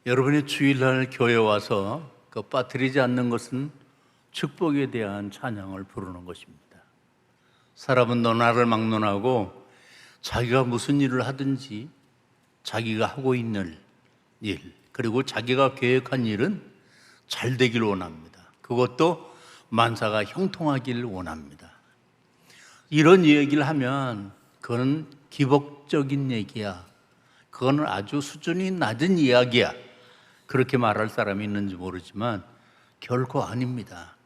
여러분이 주일날 교회 와서 빠뜨리지 않는 것은 축복에 대한 찬양을 부르는 것입니다. 사람은 너나를 막론하고 자기가 무슨 일을 하든지 자기가 하고 있는 일, 그리고 자기가 계획한 일은 잘 되길 원합니다. 그것도 만사가 형통하길 원합니다. 이런 얘기를 하면 그건 기복적인 얘기야. 그건 아주 수준이 낮은 이야기야. 그렇게 말할 사람이 있는지 모르지만 결코 아닙니다.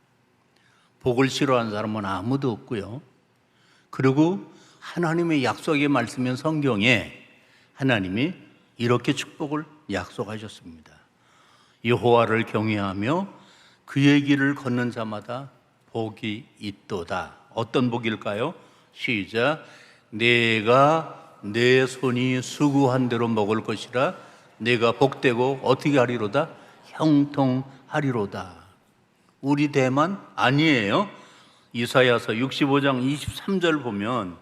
복을 싫어하는 사람은 아무도 없고요. 그리고 하나님의 약속의 말씀인 성경에 하나님이 이렇게 축복을 약속하셨습니다. 여호와를 경외하며 그의 길을 걷는 자마다 복이 있도다. 어떤 복일까요? 시작. 내가 내 손이 수고한 대로 먹을 것이라. 내가 복되고 어떻게 하리로다? 형통하리로다. 우리 대만 아니에요. 이사야서 65장 23절 보면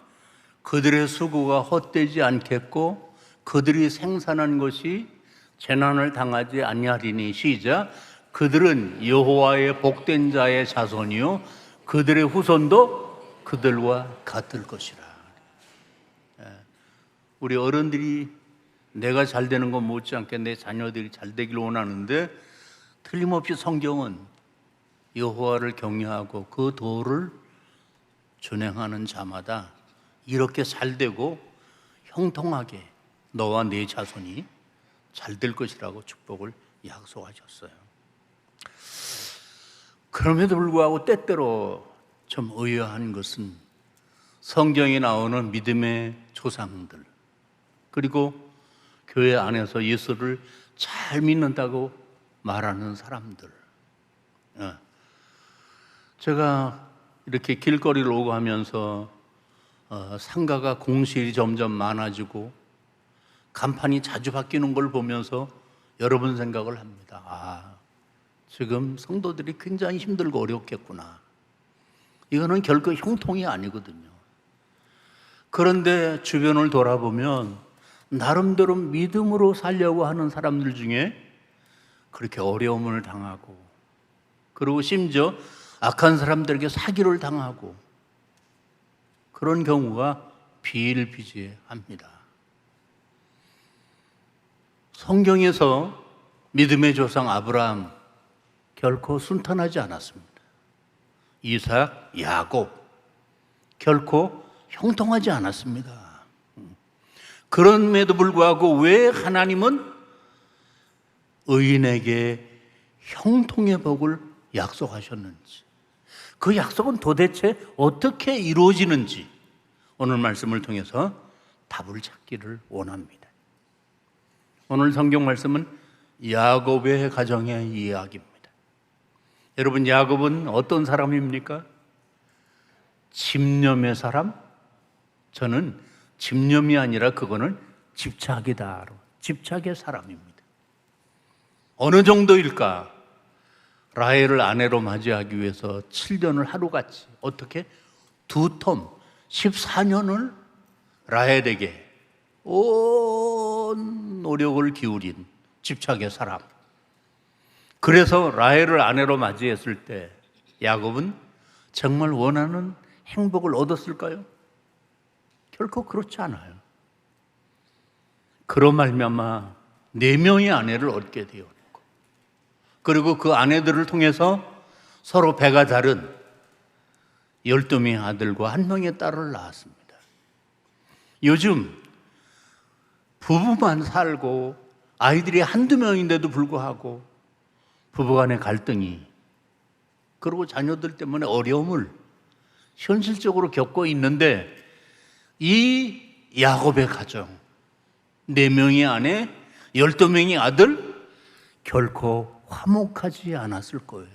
그들의 수고가 헛되지 않겠고 그들이 생산한 것이 재난을 당하지 아니하리니. 시작. 그들은 여호와의 복된 자의 자손이요 그들의 후손도 그들과 같을 것이라. 우리 어른들이 내가 잘 되는 건 못지않게 내 자녀들이 잘 되길 원하는데 틀림없이 성경은 여호와를 경외하고 그 도를 준행하는 자마다 이렇게 잘 되고 형통하게 너와 네 자손이 잘 될 것이라고 축복을 약속하셨어요. 그럼에도 불구하고 때때로 좀 의아한 것은 성경에 나오는 믿음의 조상들, 그리고 교회 안에서 예수를 잘 믿는다고 말하는 사람들. 제가 이렇게 길거리를 오고 하면서 상가가 공실이 점점 많아지고 간판이 자주 바뀌는 걸 보면서 여러 번 생각을 합니다. 지금 성도들이 굉장히 힘들고 어렵겠구나. 이거는 결코 형통이 아니거든요. 그런데 주변을 돌아보면 나름대로 믿음으로 살려고 하는 사람들 중에 그렇게 어려움을 당하고, 그리고 심지어 악한 사람들에게 사기를 당하고, 그런 경우가 비일비재합니다. 성경에서 믿음의 조상 아브라함 결코 순탄하지 않았습니다. 이삭, 야곱 결코 형통하지 않았습니다. 그럼에도 불구하고 왜 하나님은 의인에게 형통의 복을 약속하셨는지, 그 약속은 도대체 어떻게 이루어지는지 오늘 말씀을 통해서 답을 찾기를 원합니다. 오늘 성경 말씀은 야곱의 가정의 이야기입니다. 여러분, 야곱은 어떤 사람입니까? 집념의 사람? 저는 집념이 아니라 그거는 집착이다. 집착의 사람입니다. 어느 정도일까? 라헬을 아내로 맞이하기 위해서 7년을 하루같이, 어떻게? 2텀 14년을 라헬에게 온 노력을 기울인 집착의 사람. 그래서 라헬을 아내로 맞이했을 때 야곱은 정말 원하는 행복을 얻었을까요? 결코 그렇지 않아요. 그로 말미암아 4명의 아내를 얻게 되었고, 그리고 그 아내들을 통해서 서로 배가 다른 12명의 아들과 1명의 딸을 낳았습니다. 요즘 부부만 살고 아이들이 1-2명인데도 불구하고 부부간의 갈등이, 그리고 자녀들 때문에 어려움을 현실적으로 겪고 있는데, 이 야곱의 가정 4명의 아내, 12명의 아들 결코 화목하지 않았을 거예요.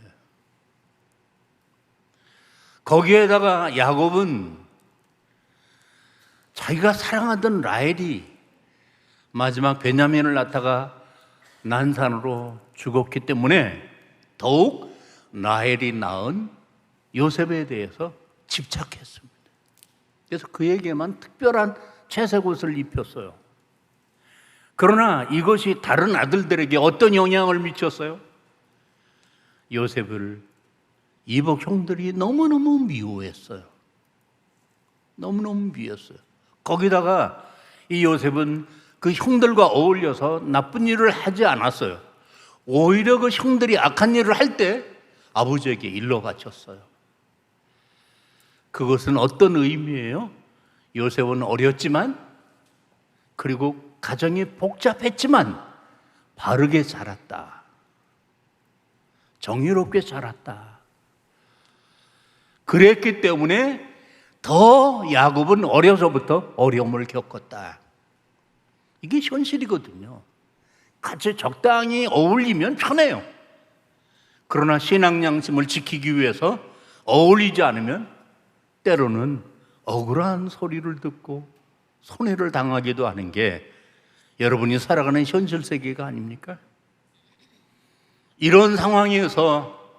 거기에다가 야곱은 자기가 사랑하던 라헬이 마지막 베냐민을 낳다가 난산으로 죽었기 때문에 더욱 라헬이 낳은 요셉에 대해서 집착했습니다. 그래서 그에게만 특별한 채색 옷을 입혔어요. 그러나 이것이 다른 아들들에게 어떤 영향을 미쳤어요? 요셉을 이복 형들이 너무너무 미워했어요. 너무너무 미웠어요. 거기다가 이 요셉은 그 형들과 어울려서 나쁜 일을 하지 않았어요. 오히려 그 형들이 악한 일을 할 때 아버지에게 일러 바쳤어요. 그것은 어떤 의미예요? 요셉은 어렸지만, 그리고 가정이 복잡했지만 바르게 자랐다. 정의롭게 자랐다. 그랬기 때문에 더 야곱은 어려서부터 어려움을 겪었다. 이게 현실이거든요. 같이 적당히 어울리면 편해요. 그러나 신앙 양심을 지키기 위해서 어울리지 않으면 때로는 억울한 소리를 듣고 손해를 당하기도 하는 게 여러분이 살아가는 현실 세계가 아닙니까? 이런 상황에서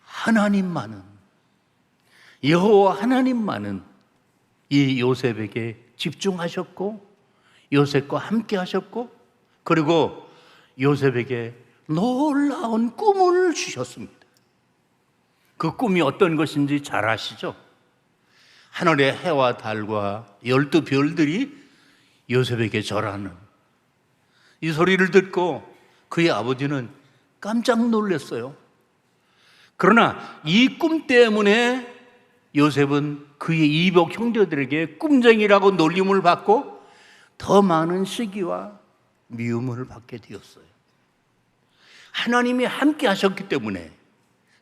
하나님만은, 여호와 하나님만은 이 요셉에게 집중하셨고 요셉과 함께 하셨고, 그리고 요셉에게 놀라운 꿈을 주셨습니다. 그 꿈이 어떤 것인지 잘 아시죠? 하늘의 해와 달과 12별들이 요셉에게 절하는 이 소리를 듣고 그의 아버지는 깜짝 놀랐어요. 그러나 이 꿈 때문에 요셉은 그의 이복 형제들에게 꿈쟁이라고 놀림을 받고 더 많은 시기와 미움을 받게 되었어요. 하나님이 함께 하셨기 때문에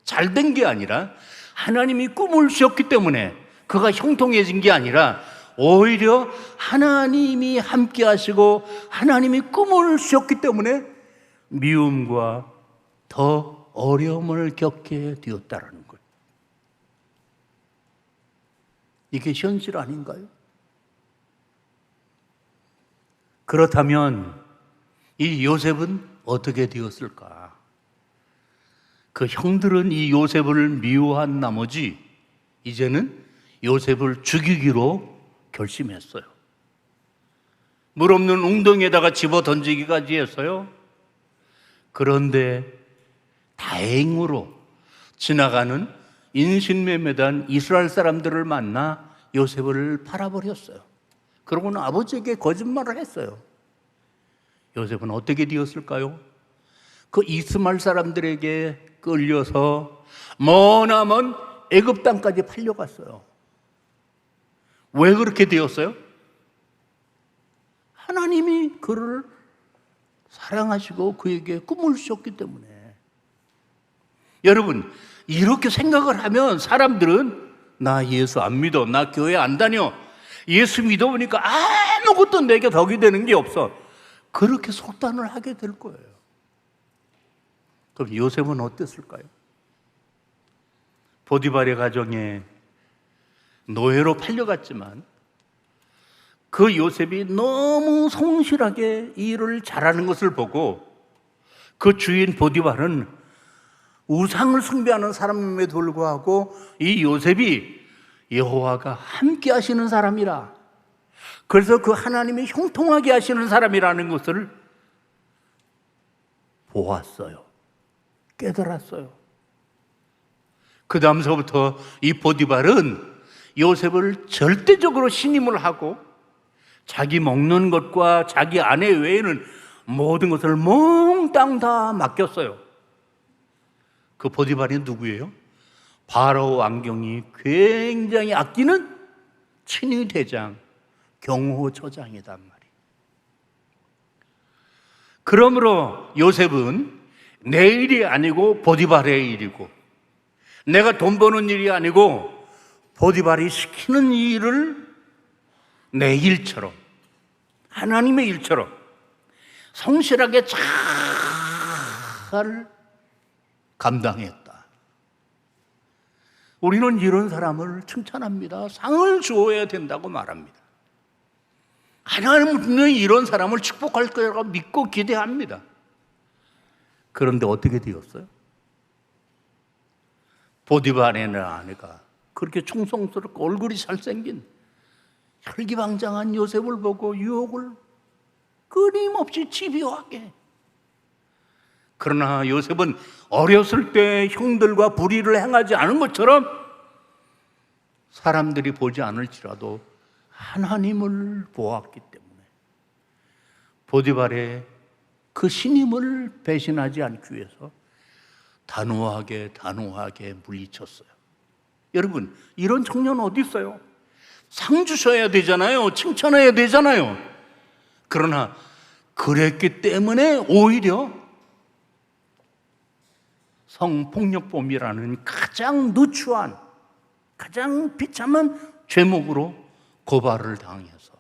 잘된 게 아니라, 하나님이 꿈을 주셨기 때문에 그가 형통해진 게 아니라, 오히려 하나님이 함께 하시고 하나님이 꿈을 주셨기 때문에 미움과 더 어려움을 겪게 되었다는 거예요. 이게 현실 아닌가요? 그렇다면 이 요셉은 어떻게 되었을까? 그 형들은 이 요셉을 미워한 나머지 이제는 요셉을 죽이기로 결심했어요. 물 없는 웅덩이에다가 집어 던지기까지 했어요. 그런데 다행으로 지나가는 인신매매단 이스라엘 사람들을 만나 요셉을 팔아버렸어요. 그러고는 아버지에게 거짓말을 했어요. 요셉은 어떻게 되었을까요? 그 이스마엘 사람들에게 끌려서 머나먼 애굽 땅까지 팔려갔어요. 왜 그렇게 되었어요? 하나님이 그를 사랑하시고 그에게 꿈을 주셨기 때문에. 여러분, 이렇게 생각을 하면 사람들은 나 예수 안 믿어, 나 교회 안 다녀, 예수 믿어보니까 아무것도 내게 덕이 되는 게 없어, 그렇게 속단을 하게 될 거예요. 그럼 요셉은 어땠을까요? 보디발의 가정에 노예로 팔려갔지만 그 요셉이 너무 성실하게 일을 잘하는 것을 보고 그 주인 보디발은 우상을 숭배하는 사람임에도 불구하고 이 요셉이 여호와가 함께 하시는 사람이라, 그래서 그 하나님이 형통하게 하시는 사람이라는 것을 보았어요. 깨달았어요. 그 다음서부터 이 보디발은 요셉을 절대적으로 신임을 하고 자기 먹는 것과 자기 아내 외에는 모든 것을 몽땅 다 맡겼어요. 그 보디발이 누구예요? 바로 왕경이 굉장히 아끼는 친위 대장, 경호처장이단 말이에요. 그러므로 요셉은 내 일이 아니고 보디발의 일이고, 내가 돈 버는 일이 아니고 보디발이 시키는 일을 내 일처럼, 하나님의 일처럼 성실하게 잘 감당했다. 우리는 이런 사람을 칭찬합니다. 상을 주어야 된다고 말합니다. 하나님은 이런 사람을 축복할 거라고 믿고 기대합니다. 그런데 어떻게 되었어요? 보디발의 아내가 그렇게 충성스럽고 얼굴이 잘생긴 혈기방장한 요셉을 보고 유혹을 끊임없이 집요하게. 그러나 요셉은 어렸을 때 형들과 불의를 행하지 않은 것처럼 사람들이 보지 않을지라도 하나님을 보았기 때문에 보디발의 그 신임을 배신하지 않기 위해서 단호하게 물리쳤어요. 여러분, 이런 청년 어디 있어요? 상 주셔야 되잖아요. 칭찬해야 되잖아요. 그러나 그랬기 때문에 오히려 성폭력범이라는 가장 누추한, 가장 비참한 죄목으로 고발을 당해서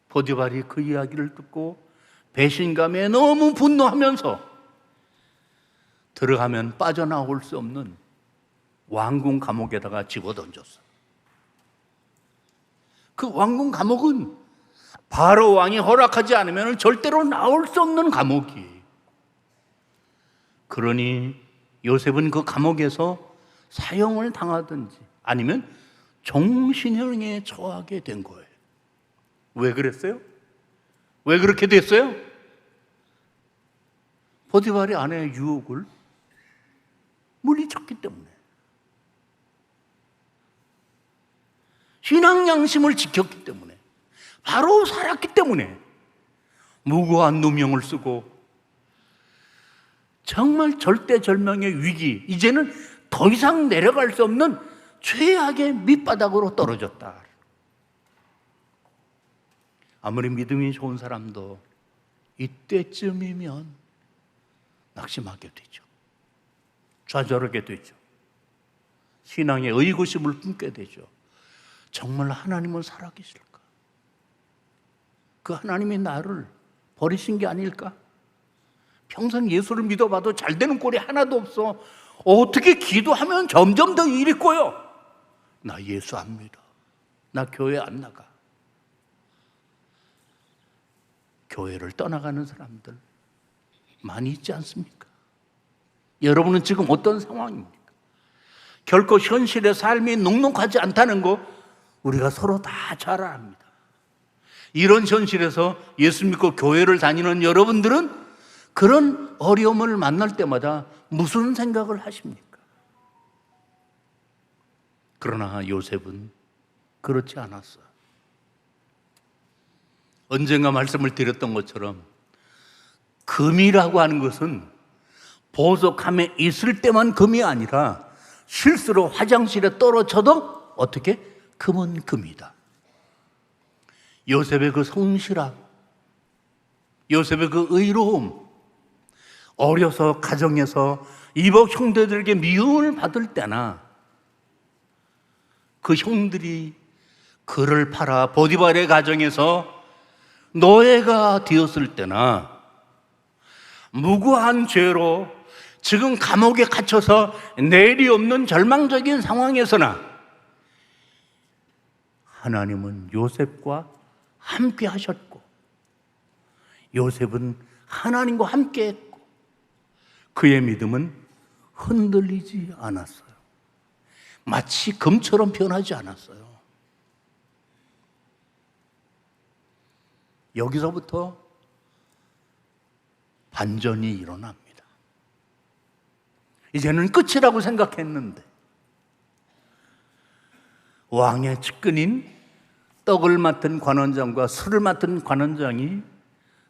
보디발이 그 이야기를 듣고 배신감에 너무 분노하면서 들어가면 빠져나올 수 없는 왕궁 감옥에다가 집어던졌어요. 그 왕궁 감옥은 바로 왕이 허락하지 않으면 절대로 나올 수 없는 감옥이에요. 그러니 요셉은 그 감옥에서 사형을 당하든지 아니면 종신형에 처하게 된 거예요. 왜 그랬어요? 왜 그렇게 됐어요? 보디발의 아내의 유혹을 물리쳤기 때문에, 신앙 양심을 지켰기 때문에, 바로 살았기 때문에 무고한 누명을 쓰고 정말 절대절명의 위기, 이제는 더 이상 내려갈 수 없는 최악의 밑바닥으로 떨어졌다. 아무리 믿음이 좋은 사람도 이때쯤이면 낙심하게 되죠. 좌절하게 되죠. 신앙의 의구심을 품게 되죠. 정말 하나님은 살아계실까? 그 하나님이 나를 버리신 게 아닐까? 평생 예수를 믿어봐도 잘 되는 꼴이 하나도 없어. 어떻게 기도하면 점점 더 일이 꼬여? 나 예수 안 믿어. 나 교회 안 나가. 교회를 떠나가는 사람들 많이 있지 않습니까? 여러분은 지금 어떤 상황입니까? 결코 현실의 삶이 녹록하지 않다는 거 우리가 서로 다 잘 압니다. 이런 현실에서 예수 믿고 교회를 다니는 여러분들은 그런 어려움을 만날 때마다 무슨 생각을 하십니까? 그러나 요셉은 그렇지 않았어요. 언젠가 말씀을 드렸던 것처럼 금이라고 하는 것은 보석함에 있을 때만 금이 아니라 실수로 화장실에 떨어져도 어떻게? 금은 금이다. 요셉의 그 성실함, 요셉의 그 의로움, 어려서 가정에서 이복 형제들에게 미움을 받을 때나 그 형들이 그를 팔아 보디발의 가정에서 노예가 되었을 때나 무고한 죄로 지금 감옥에 갇혀서 내일이 없는 절망적인 상황에서나 하나님은 요셉과 함께 하셨고 요셉은 하나님과 함께 했고 그의 믿음은 흔들리지 않았어요. 마치 금처럼 변하지 않았어요. 여기서부터 반전이 일어납니다. 이제는 끝이라고 생각했는데 왕의 측근인 떡을 맡은 관원장과 술을 맡은 관원장이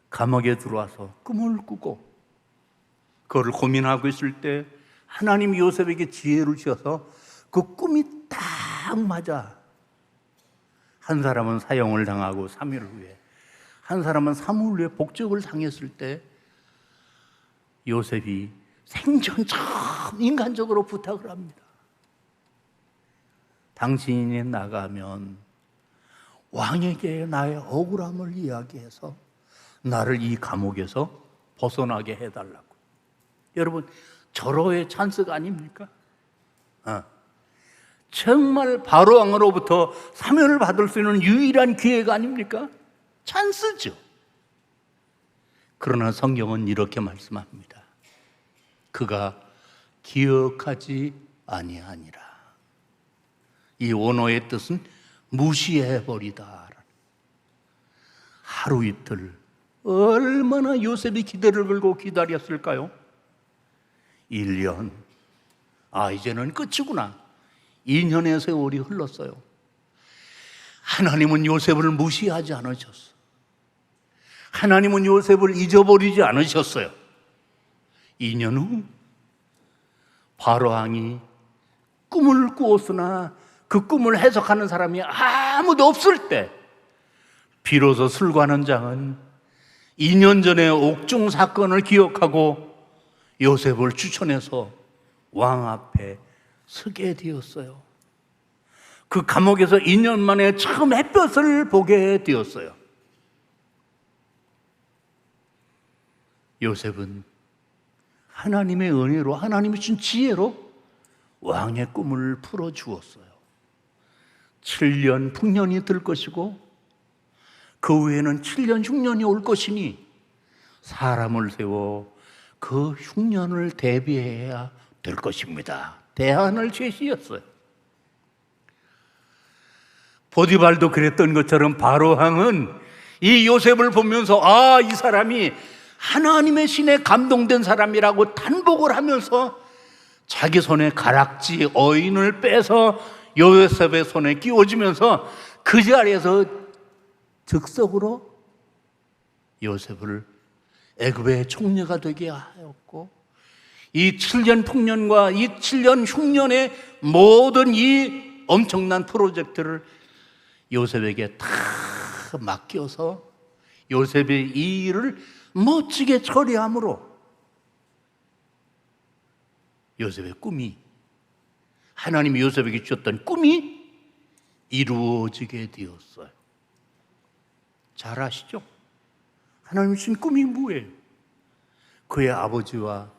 감옥에 들어와서 꿈을 꾸고 그거를 고민하고 있을 때 하나님이 요셉에게 지혜를 주셔서 그 꿈이 딱 맞아. 한 사람은 사형을 당하고 3일 후에, 한 사람은 3일 후에 복직을 당했을 때 요셉이 생전처럼 인간적으로 부탁을 합니다. 당신이 나가면 왕에게 나의 억울함을 이야기해서 나를 이 감옥에서 벗어나게 해달라고. 여러분, 절호의 찬스가 아닙니까? 정말 바로왕으로부터 사면을 받을 수 있는 유일한 기회가 아닙니까? 찬스죠. 그러나 성경은 이렇게 말씀합니다. 그가 기억하지 아니하니라. 이 원어의 뜻은 무시해버리다. 하루 이틀 얼마나 요셉이 기대를 걸고 기다렸을까요? 1년. 이제는 끝이구나. 2년의 세월이 흘렀어요. 하나님은 요셉을 무시하지 않으셨어요. 하나님은 요셉을 잊어버리지 않으셨어요. 2년 후 바로 왕이 꿈을 꾸었으나 그 꿈을 해석하는 사람이 아무도 없을 때 비로소 술관원장은 2년 전의 옥중 사건을 기억하고 요셉을 추천해서 왕 앞에 서게 되었어요. 그 감옥에서 2년 만에 처음 햇볕을 보게 되었어요. 요셉은 하나님의 은혜로, 하나님이 준 지혜로 왕의 꿈을 풀어주었어요. 7년 풍년이 들 것이고 그 후에는 7년 흉년이 올 것이니 사람을 세워 그 흉년을 대비해야 될 것입니다. 대안을 제시했어요. 보디발도 그랬던 것처럼 바로 왕은 이 요셉을 보면서 이 사람이 하나님의 신에 감동된 사람이라고 단복을 하면서 자기 손에 가락지 어인을 빼서 요셉의 손에 끼워주면서 그 자리에서 즉석으로 요셉을 애굽의 총리가 되게 하였고, 이 7년 풍년과 이 7년 흉년의 모든 이 엄청난 프로젝트를 요셉에게 다 맡겨서 요셉의 이 일을 멋지게 처리함으로 요셉의 꿈이, 하나님이 요셉에게 주셨던 꿈이 이루어지게 되었어요. 잘 아시죠? 하나님이 주신 꿈이 뭐예요? 그의 아버지와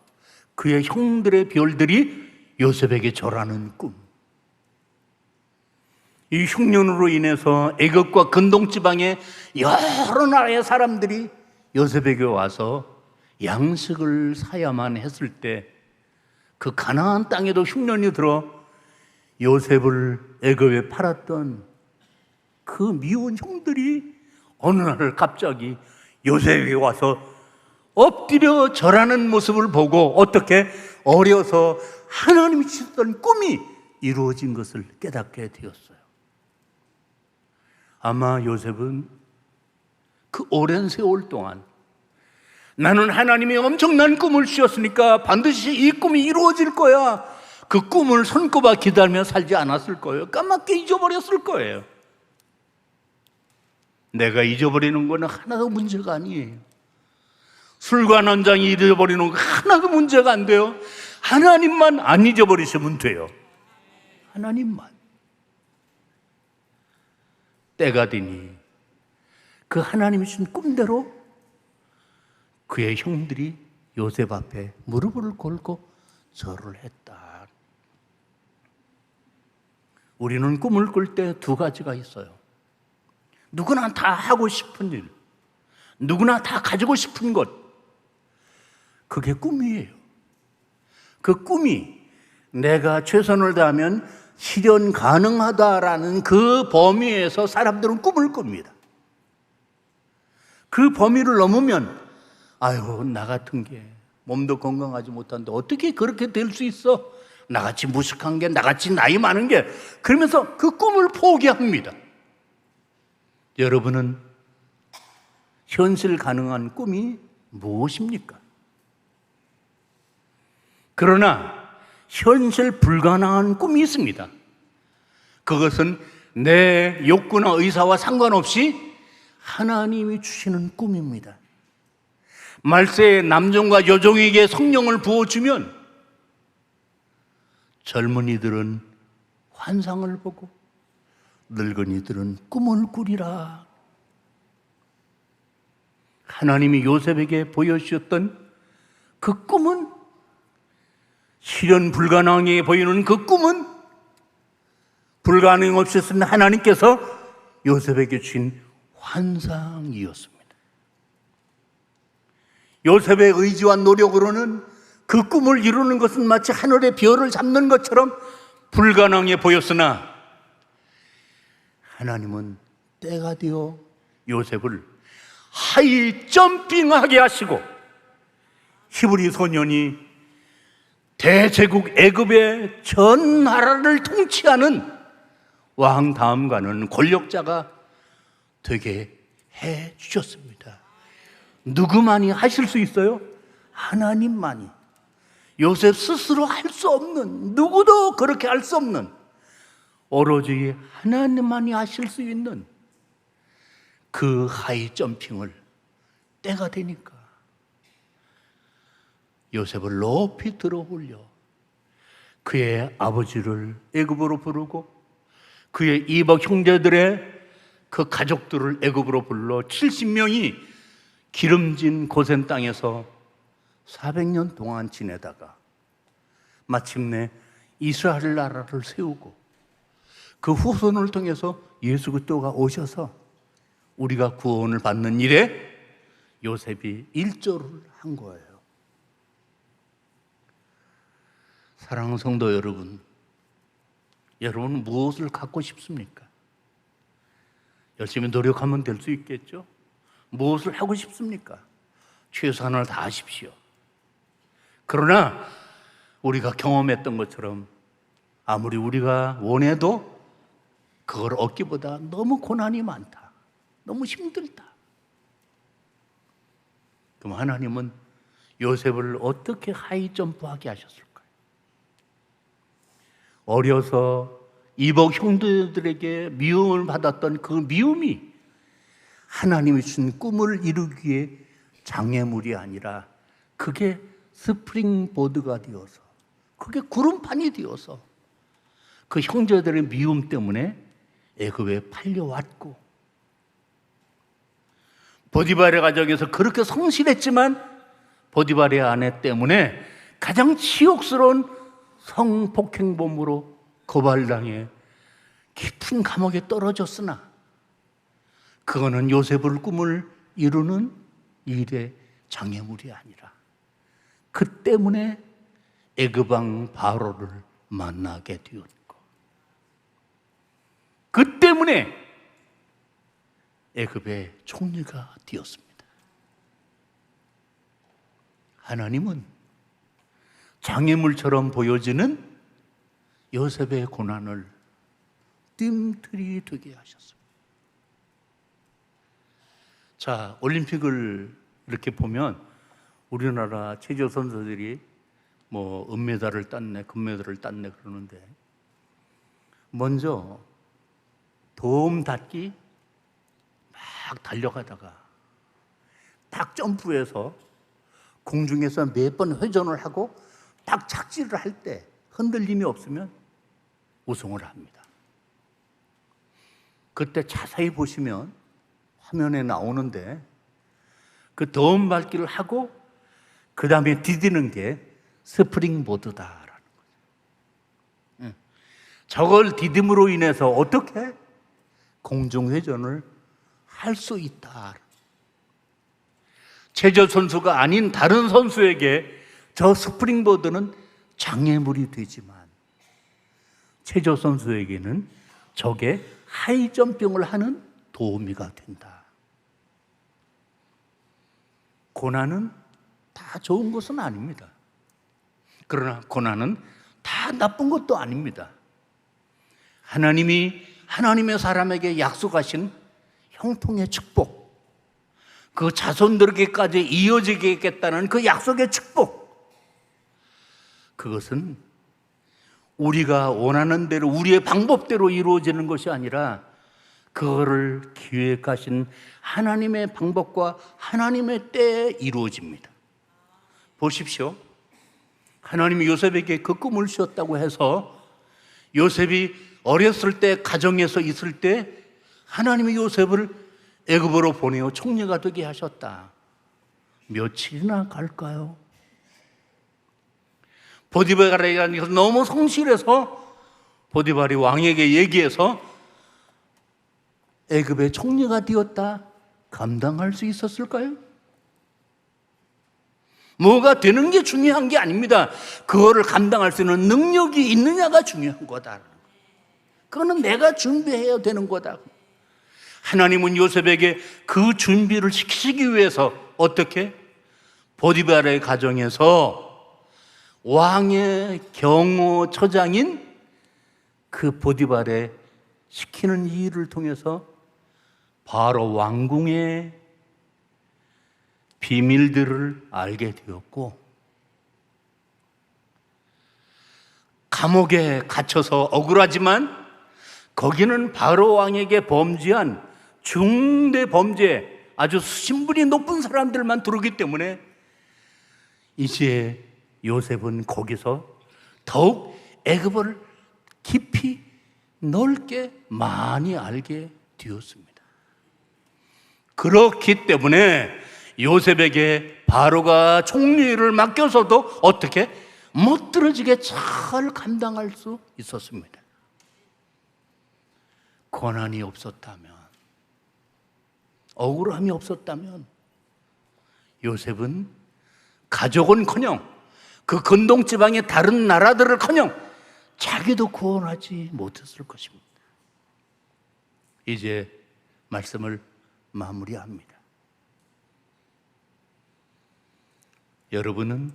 그의 형들의 별들이 요셉에게 절하는 꿈. 이 흉년으로 인해서 애굽과 근동지방의 여러 나라의 사람들이 요셉에게 와서 양식을 사야만 했을 때 그 가나안 땅에도 흉년이 들어 요셉을 애굽에 팔았던 그 미운 형들이 어느 날 갑자기 요셉에게 와서 엎드려 절하는 모습을 보고 어떻게 어려서 하나님이 주셨던 꿈이 이루어진 것을 깨닫게 되었어요. 아마 요셉은 그 오랜 세월 동안 나는 하나님이 엄청난 꿈을 주셨으니까 반드시 이 꿈이 이루어질 거야, 그 꿈을 손꼽아 기다리며 살지 않았을 거예요. 까맣게 잊어버렸을 거예요. 내가 잊어버리는 거는 하나도 문제가 아니에요. 술관원장이 잊어버리는 거 하나도 문제가 안 돼요. 하나님만 안 잊어버리시면 돼요. 하나님만. 때가 되니 그 하나님이 주신 꿈대로 그의 형들이 요셉 앞에 무릎을 꿇고 절을 했다. 우리는 꿈을 꿀 때 두 가지가 있어요. 누구나 다 하고 싶은 일, 누구나 다 가지고 싶은 것, 그게 꿈이에요. 그 꿈이 내가 최선을 다하면 실현 가능하다라는 그 범위에서 사람들은 꿈을 꿉니다. 그 범위를 넘으면 나 같은 게 몸도 건강하지 못한데 어떻게 그렇게 될 수 있어? 나같이 무식한 게, 나같이 나이 많은 게, 그러면서 그 꿈을 포기합니다. 여러분은 현실 가능한 꿈이 무엇입니까? 그러나 현실 불가능한 꿈이 있습니다. 그것은 내 욕구나 의사와 상관없이 하나님이 주시는 꿈입니다. 말세에 남종과 여종에게 성령을 부어주면 젊은이들은 환상을 보고 늙은이들은 꿈을 꾸리라. 하나님이 요셉에게 보여주셨던 그 꿈은, 실현 불가능하게 보이는 그 꿈은 불가능 없이 쓴 하나님께서 요셉에게 주신 환상이었습니다. 요셉의 의지와 노력으로는 그 꿈을 이루는 것은 마치 하늘의 별을 잡는 것처럼 불가능해 보였으나 하나님은 때가 되어 요셉을 하이 점핑하게 하시고 히브리 소년이 대제국 애굽의 전 나라를 통치하는 왕 다음 가는 권력자가 되게 해 주셨습니다. 누구만이 하실 수 있어요? 하나님만이. 요셉 스스로 할 수 없는, 누구도 그렇게 할 수 없는, 오로지 하나님만이 하실 수 있는 그 하이 점핑을 때가 되니까 요셉을 높이 들어 올려 그의 아버지를 애굽으로 부르고 그의 이복 형제들의 그 가족들을 애굽으로 불러 70명이 기름진 고센 땅에서 400년 동안 지내다가 마침내 이스라엘 나라를 세우고 그 후손을 통해서 예수 그리스도가 오셔서 우리가 구원을 받는 일에 요셉이 일조를 한 거예요. 사랑하는 성도 여러분, 여러분은 무엇을 갖고 싶습니까? 열심히 노력하면 될 수 있겠죠? 무엇을 하고 싶습니까? 최선을 다하십시오. 그러나 우리가 경험했던 것처럼 아무리 우리가 원해도 그걸 얻기보다 너무 고난이 많다, 너무 힘들다. 그럼 하나님은 요셉을 어떻게 하이 점프하게 하셨을까요? 어려서 이복 형제들에게 미움을 받았던 그 미움이 하나님이 주신 꿈을 이루기에 장애물이 아니라 그게 스프링보드가 되어서, 그게 구름판이 되어서 그 형제들의 미움 때문에 애굽에 팔려왔고, 보디발의 가정에서 그렇게 성실했지만 보디발의 아내 때문에 가장 치욕스러운 성폭행범으로 고발당해 깊은 감옥에 떨어졌으나 그거는 요셉의 꿈을 이루는 일의 장애물이 아니라 그 때문에 애굽왕 바로를 만나게 되었고, 그 때문에 애굽의 총리가 되었습니다. 하나님은 장애물처럼 보여지는 요셉의 고난을 뜸들이 되게 하셨습니다. 자, 올림픽을 이렇게 보면 우리나라 체조 선수들이 뭐 은메달을 땄네, 금메달을 땄네 그러는데, 먼저 도움 닫기 막 달려가다가 딱 점프해서 공중에서 몇 번 회전을 하고 딱 착지를 할 때 흔들림이 없으면 우승을 합니다. 그때 자세히 보시면 화면에 나오는데 그 도움 밟기를 하고 그 다음에 디디는 게 스프링보드다라는 거죠. 저걸 디딤으로 인해서 어떻게 공중회전을 할 수 있다. 체조 선수가 아닌 다른 선수에게 저 스프링보드는 장애물이 되지만 체조 선수에게는 저게 하이점핑을 하는 도우미가 된다. 고난은 다 좋은 것은 아닙니다. 그러나 고난은 다 나쁜 것도 아닙니다. 하나님이 하나님의 사람에게 약속하신 형통의 축복, 그 자손들에게까지 이어지겠다는 그 약속의 축복, 그것은 우리가 원하는 대로 우리의 방법대로 이루어지는 것이 아니라 그거를 기획하신 하나님의 방법과 하나님의 때에 이루어집니다. 보십시오. 하나님이 요셉에게 그 꿈을 주셨다고 해서 요셉이 어렸을 때 가정에서 있을 때 하나님이 요셉을 애굽으로 보내어 총리가 되게 하셨다. 며칠이나 갈까요? 보디발이 너무 성실해서 보디발이 왕에게 얘기해서 애굽의 총리가 되었다. 감당할 수 있었을까요? 뭐가 되는 게 중요한 게 아닙니다. 그거를 감당할 수 있는 능력이 있느냐가 중요한 거다. 그거는 내가 준비해야 되는 거다. 하나님은 요셉에게 그 준비를 시키기 위해서 어떻게? 보디발의 가정에서 왕의 경호처장인 그 보디발의 시키는 일을 통해서 바로 왕궁의 비밀들을 알게 되었고, 감옥에 갇혀서 억울하지만 거기는 바로 왕에게 범죄한 중대 범죄, 아주 신분이 높은 사람들만 들어오기 때문에 이제 요셉은 거기서 더욱 애굽을 깊이 넓게 많이 알게 되었습니다. 그렇기 때문에 요셉에게 바로가 총리를 맡겨서도 어떻게 멋들어지게 잘 감당할 수 있었습니다. 고난이 없었다면, 억울함이 없었다면 요셉은 가족은커녕 그 근동 지방의 다른 나라들을커녕 자기도 구원하지 못했을 것입니다. 이제 말씀을 마무리합니다. 여러분은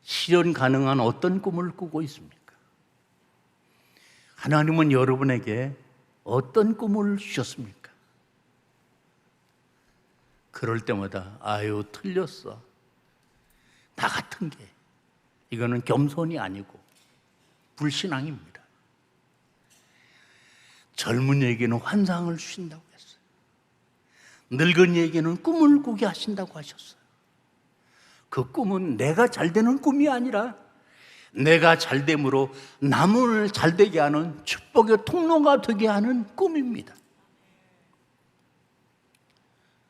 실현 가능한 어떤 꿈을 꾸고 있습니까? 하나님은 여러분에게 어떤 꿈을 주셨습니까? 그럴 때마다 아유 틀렸어, 나 같은 게, 이거는 겸손이 아니고 불신앙입니다. 젊은이에게는 환상을 주신다고 했어요. 늙은이에게는 꿈을 꾸게 하신다고 하셨어요. 그 꿈은 내가 잘되는 꿈이 아니라 내가 잘됨으로 남을 잘되게 하는 축복의 통로가 되게 하는 꿈입니다.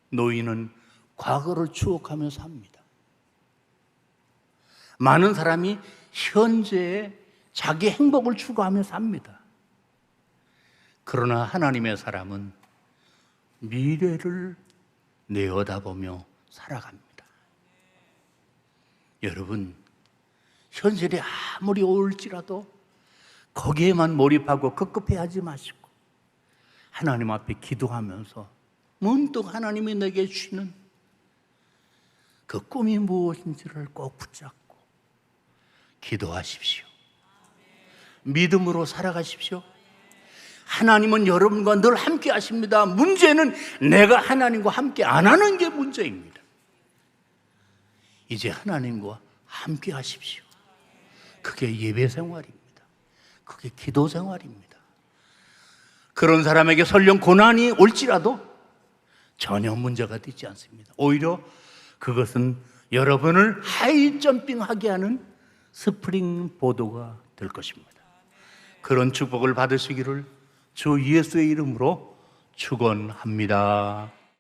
노인은 과거를 추억하며 삽니다. 많은 사람이 현재에 자기 행복을 추구하며 삽니다. 그러나 하나님의 사람은 미래를 내어다보며 살아갑니다. 여러분, 현실이 아무리 어울지라도 거기에만 몰입하고 급급해하지 마시고 하나님 앞에 기도하면서 문득 하나님이 내게 주시는 그 꿈이 무엇인지를 꼭 붙잡고 기도하십시오. 믿음으로 살아가십시오. 하나님은 여러분과 늘 함께 하십니다. 문제는 내가 하나님과 함께 안 하는 게 문제입니다. 이제 하나님과 함께 하십시오. 그게 예배 생활입니다. 그게 기도 생활입니다. 그런 사람에게 설령 고난이 올지라도 전혀 문제가 되지 않습니다. 오히려 그것은 여러분을 하이점핑하게 하는 스프링 보도가 될 것입니다. 그런 축복을 받으시기를 주 예수의 이름으로 축원합니다.